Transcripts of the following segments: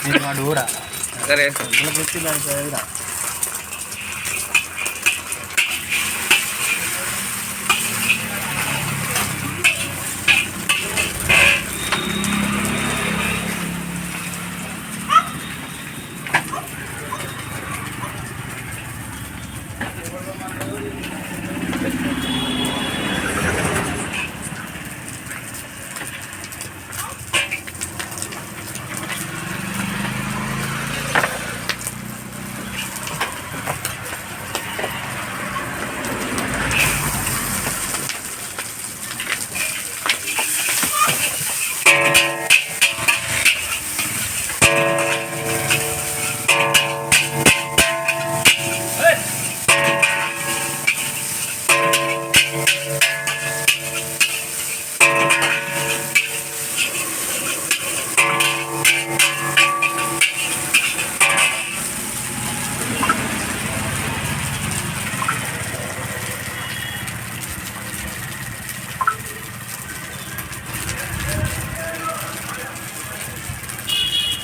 నేను మా డూరా సరే వచ్చి దానికి ఎదురా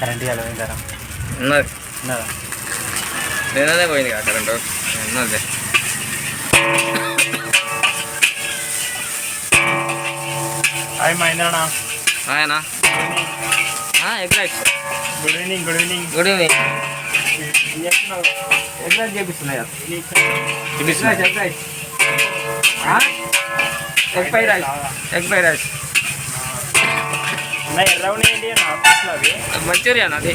కరెంట్ ఇవ్వాలి ఉన్నది ఉన్నదా నేనదే పోయింది కదా కరెంటు ఉన్నది హాయ్ మహేంద్రనా ఆయన egg rice good evening good evening good evening ఏం చేస్తున్నావు ఎగ్ రైస్ చేపిస్తున్నాయి egg rice egg fried rice egg fried rice నా ఎర్ర ఉన్నాయండి నా ఆఫీస్లో అవి మంచూరియన్ అది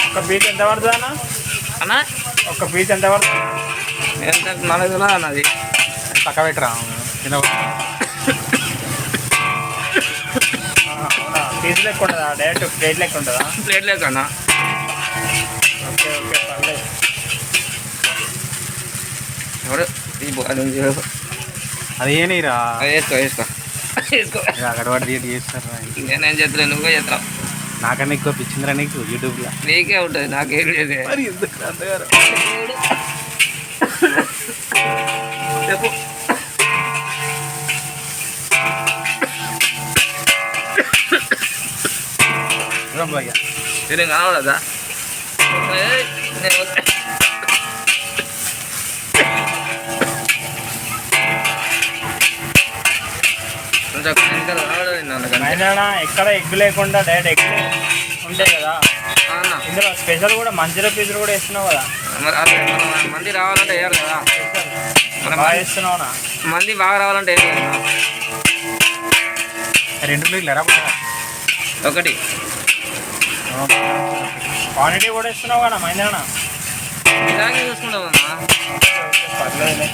ఒక పీస్ ఎంత పడుతుంది అన్న అన్న ఒక పీస్ ఎంత పడుతుంది ఎంత 4 అన్నది పక్క పెట్టరా పీస్ లెక్క ఉంటుందా డైరెక్ట్ ప్లేట్ లెక్క ఉంటుందా ప్లేట్ లెక్క అన్న ఓకే ఓకే పర్లేదు ఎవరు అది ఏనిరా వేసుకో వేసుకో వేసుకో అక్కడ వాడు చేస్తారు నేనేం చేస్తాను నువ్వే చేస్తావు నాకన్నా ఎక్కువ పిచ్చిందిరా నీకు యూట్యూబ్లో నీకే ఉంటుంది నాకేం లేదు మరి ఎందుకు అంతగారు చెప్పు నేను కనవడదా ఎక్కడ ఎగ్ లేకుండా డైరెక్ట్ ఎగ్ ఉంటాయి కదా ఇందులో స్పెషల్ కూడా మంచిగా పీసులు కూడా వేస్తున్నావు కదా మరి అదే మంది రావాలంటే వేయాలి కదా బాగా వేస్తున్నావునా మంది బాగా రావాలంటే వేయాలి కదా 2 ప్లేట్లు ఎరా ఒకటి క్వాంటిటీ కూడా ఇస్తున్నావు కదా మహేంద్రనా ఇలాగే చూసుకుంటావు అన్నా పర్లేదులే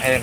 అదే